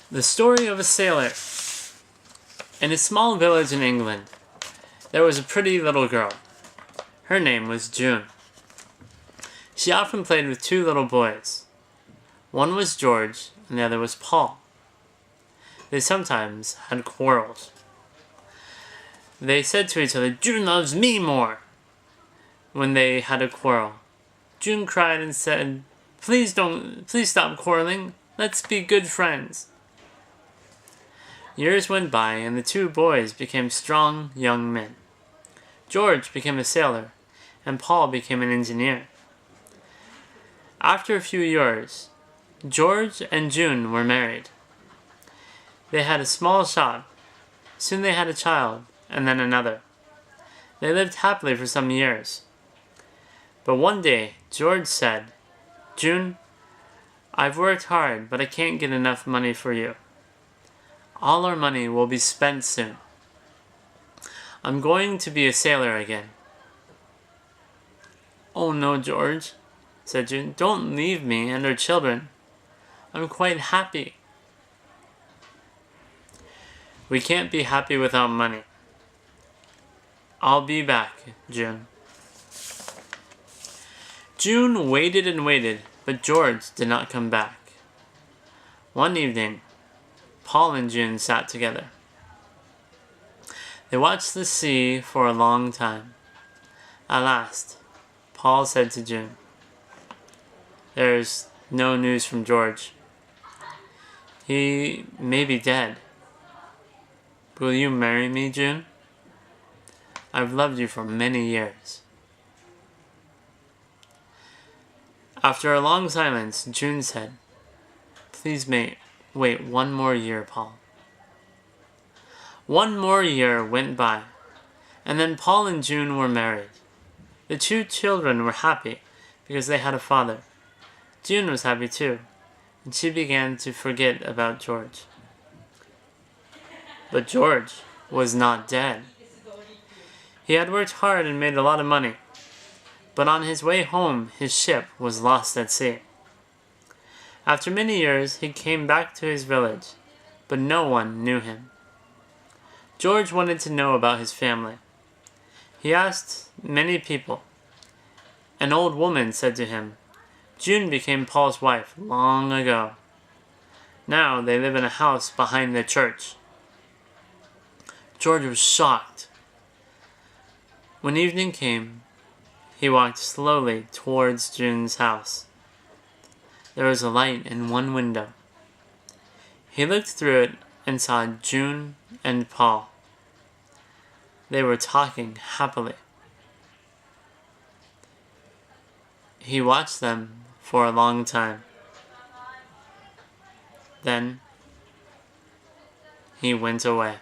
The story of a sailor. In a small village in England, there was a pretty little girl. Her name was June. She often played with two little boys. One was George, and the other was Paul. They sometimes had quarrels. They said to each other, "June loves me more." When they had a quarrel, June cried and said, please stop quarreling. Let's be good friends." Years went by, and the two boys became strong young men. George became a sailor, and Paul became an engineer. After a few years, George and June were married. They had a small shop. Soon they had a child, and then another. They lived happily for some years. But one day, George said, "June, I've worked hard, but I can't get enough money for you. All our money will be spent soon. I'm going to be a sailor again." "Oh no, George," said June. "Don't leave me and our children. I'm quite happy." "We can't be happy without money. I'll be back, June." June waited and waited, but George did not come back. One evening, Paul and June sat together. They watched the sea for a long time. At last, Paul said to June, "There's no news from George. He may be dead. Will you marry me, June? I've loved you for many years." After a long silence, June said, "Please wait one more year, Paul." One more year went by, and then Paul and June were married. The two children were happy because they had a father. June was happy too, and she began to forget about George. But George was not dead. He had worked hard and made a lot of money, but on his way home his ship was lost at sea. After many years he came back to his village, but no one knew him. George wanted to know about his family. He asked many people. An old woman said to him, "June became Paul's wife long ago. Now they live in a house behind the church." George was shocked. When evening came, he walked slowly towards June's house. There was a light in one window. He looked through it and saw June and Paul. They were talking happily. He watched them for a long time. Then he went away.